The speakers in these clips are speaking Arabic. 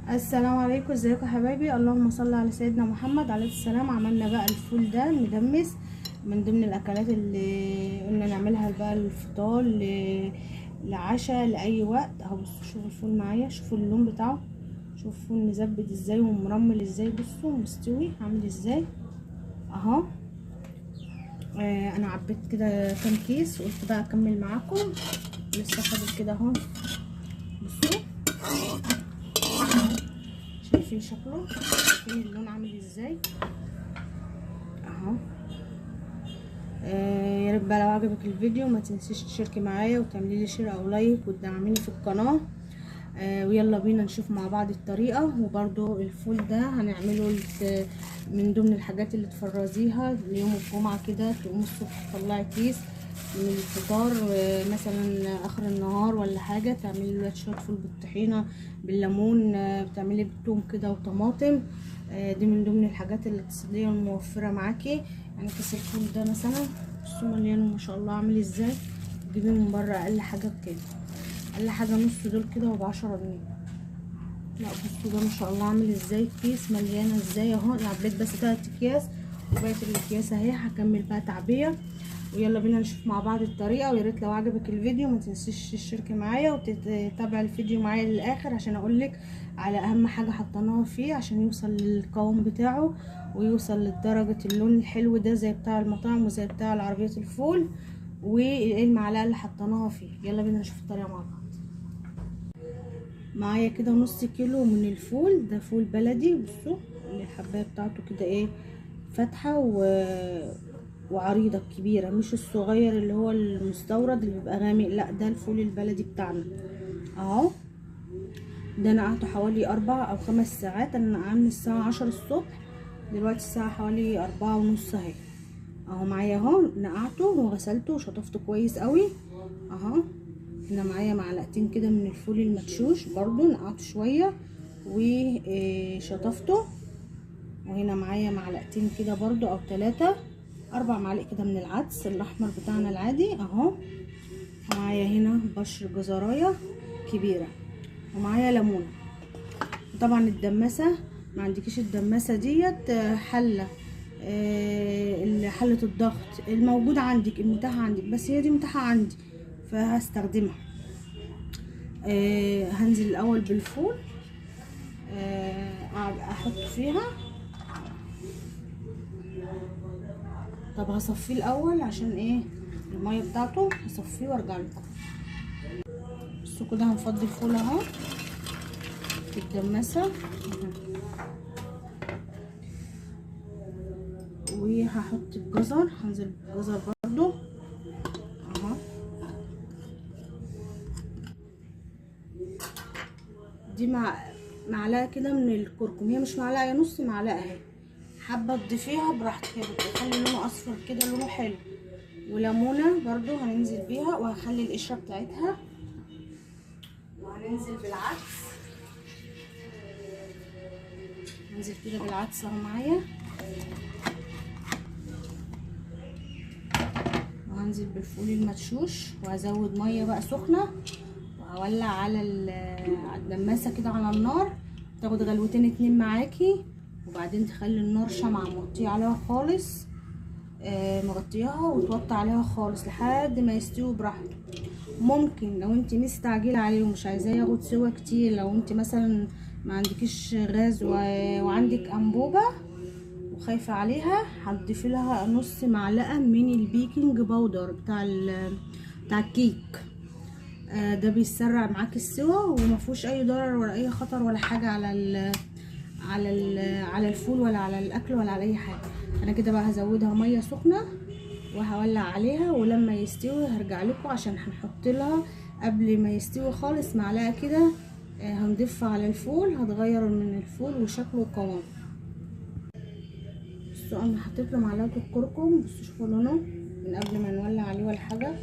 السلام عليكم، ازيكم يا حبايبي؟ اللهم صل على سيدنا محمد عليه السلام. عملنا بقى الفول ده مدمس، من ضمن الاكلات اللي قلنا نعملها بقى الفطار لعشاء لاي وقت. اهو بصوا، شوفوا الفول معايا، شوفوا اللون بتاعه، شوفوا الفول مزبد ازاي ومرمل ازاي، بصوا مستوي عامل ازاي اهو. انا عبيت كده كام كيس وقلت بقى اكمل معاكم، لسه فاضل كده اهو. بصوا شايفين شكله، شايفين اللون عامل ازاي اهو. يا رب بقى لو عجبك الفيديو ما تنسيش تشتركي معايا وتعملي لي شير او لايك وتدعميني في القناه. ويلا بينا نشوف مع بعض الطريقه. وبرده الفول ده هنعمله من ضمن الحاجات اللي تفرزيها ليوم الجمعه كده، تقومي الصبح تطلعي كيس من الفطار، مثلا اخر النهار ولا حاجه، تعملي له شويه فول بالطحينه بالليمون، بتعملي بالثوم كده وطماطم. دي من ضمن الحاجات الاقتصاديه والموفره معاكي. يعني كيس الفول ده مثلا بصوا مليان ما شاء الله عامل ازاي، تجيبيه من بره اقل حاجه بكده، اقل حاجه نص دول كده وب10 جنيه. لا بصوا ده ما شاء الله عامل ازاي، كيس مليانه ازاي اهو. انا عبيت بس 3 اكياس وبقيت الاكياس اهي، هكمل بقى تعبيه. ويلا بينا نشوف مع بعض الطريقه. ويا ريت لو عجبك الفيديو ما تنسيش تشتركي معايا وتتابعي الفيديو معايا للاخر، عشان اقولك على اهم حاجه حطيناها فيه عشان يوصل للقوام بتاعه ويوصل لدرجه اللون الحلو ده زي بتاع المطاعم وزي بتاع العربيه الفول، وايه المعلقه اللي حطيناها فيه. يلا بينا نشوف الطريقه مع بعض. معايا كده نص كيلو من الفول ده، فول بلدي. بصوا الحبايه بتاعته كده ايه، فاتحه وعريضه كبيره، مش الصغير اللي هو المستورد اللي بيبقى غامق، لا ده الفول البلدي بتاعنا اهو. ده نقعته حوالي 4 أو 5 ساعات. انا نقعه من الساعه 10 الصبح، دلوقتي الساعه حوالي 4:30 اهي. اهو معايا اهو، نقعته وغسلته وشطفته كويس قوي اهو. هنا معايا معلقتين كده من الفول المدشوش، برضو نقعته شويه وشطفته. وهنا معايا معلقتين كده برضو او 3 4 معالق كده من العدس الاحمر بتاعنا العادي اهو. معايا هنا بشر جزرايه كبيره، ومعايا ليمونه. طبعا الدماسه ما عندكيش الدماسه ديت، حله، حله الضغط الموجوده عندك المتاحه عندك، بس هي دي متاحه عندي فهستخدمها. هنزل الاول بالفول، احط فيها. طب هصفيه الاول عشان ايه الميه بتاعته، هصفيه وارجع لكم. بصوا كده هنفضي الفول اهو في الدماسه، وهحط الجزر، هنزل بالجزر برضو اهو. دي معلقه كده من الكركم، هي مش معلقه، هي نص معلقه اهي، حابه تضيفيها براحتك، هي بتخلي لونه اصفر كده لونه حلو. وليمونه برضو هننزل بيها، وهخلي القشره بتاعتها. وهننزل بالعدس، هنزل كده بالعدس اهو معايا. وهنزل بالفول المدشوش، وهزود ميه بقى سخنه، وهولع على الدماسه كده على النار، تاخد غلوتين 2 معاكي. وبعدين تخلي النار شمعة مغطيه عليها خالص، مغطياها وتوطي عليها خالص لحد ما يستوي براحته. ممكن لو انت مستعجله عليه ومش عايزاه ياخد سوا كتير، لو انت مثلا ما عندكيش غاز وعندك انبوبه وخايفه عليها، هتضيفي لها نص معلقه من البيكنج باودر بتاع الكيك. ده بيسرع معاك السوا وما فيهوش اي ضرر ولا اي خطر ولا حاجه على الفول ولا على الاكل ولا على اي حاجه. انا كده بقى هزودها ميه سخنه وهولع عليها، ولما يستوي هرجع لكم عشان هنحط لها قبل ما يستوي خالص معلقه كده، هنضيفها على الفول، هتغير من الفول وشكله وقوامه. بصوا انا حطيت له معلقه الكركم، بصوا شوفوا لونه من قبل ما نولع عليه ولا حاجه.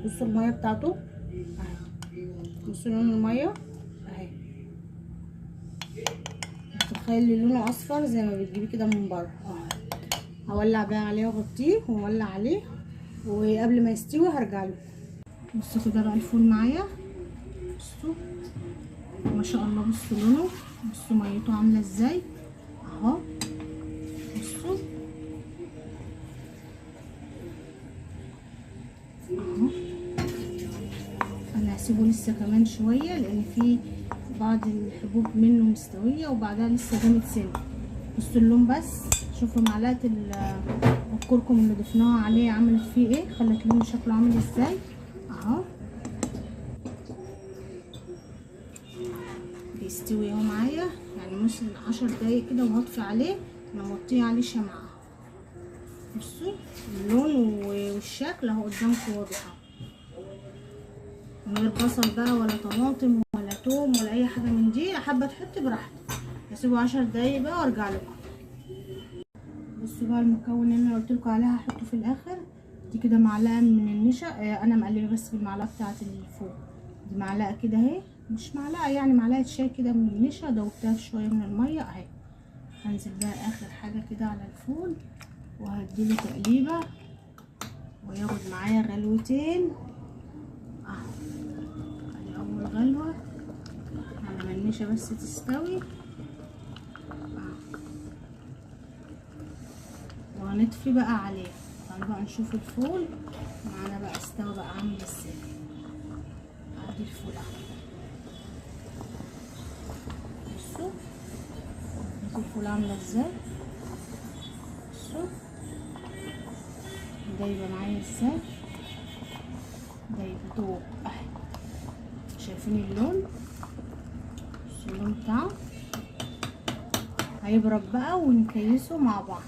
بصوا الميه بتاعته اهي، بصوا لون الميه اهي، تخيلي لونه اصفر زي ما بتجيبيه كده من بره اهو. هولع بقى عليه واغطيه واولع عليه، وقبل ما يستوي هرجع له. بصوا كده بقى الفول معايا، بصوا ما شاء الله، بصوا لونه بصوا ميته عامله ازاي اهو. بصوا اهو. انا هسيبه لسه كمان شويه لان في بعض الحبوب منه مستويه وبعدها لسه جامد سن. بصوا اللون بس، شوفوا معلقه الكركم اللي ضفناها عليه عملت فيه ايه، خلت لونه شكله عامل ازاي اهو. بيستوي اهو معايا، يعني مثلا 10 دقايق كده وهطفي عليه. انا موطيه عليه شمعه. بصوا اللون والشكل اهو قدامكم واضح اهو، من غير بصل بقى ولا طماطم ولا توم ولا اي حاجه من دي. حابه تحط براحتك. هسيبه 10 دقايق بقى وارجع لكم. بصوا بقى المكون اللي انا قلت لكم عليها هحطه في الاخر. دي كده معلقه من النشا، انا مقلبه بس بالمعلقه بتاعه الفوق دي، معلقه كده اهي، مش معلقه يعني معلقه شاي كده من النشا، دوبتها في شويه من الميه اهي. هنزل بقى اخر حاجه كده على الفول وهديله تقليبه وياخد معايا غلوتين اهو. ادي اول غلوه على ما النشا بس تستوي وهنطفي بقى عليه. تعالوا بقى نشوف الفول معانا بقى استوى بقى عامل ازاي. ادي الفول اهو. بصوا الفول عامله ازاي، بصوا دايبه معايا ازاي، دايبه دوب اهي. شايفين اللون؟ بصوا اللون بتاعه. هيبرد بقى ونكيسه مع بعض.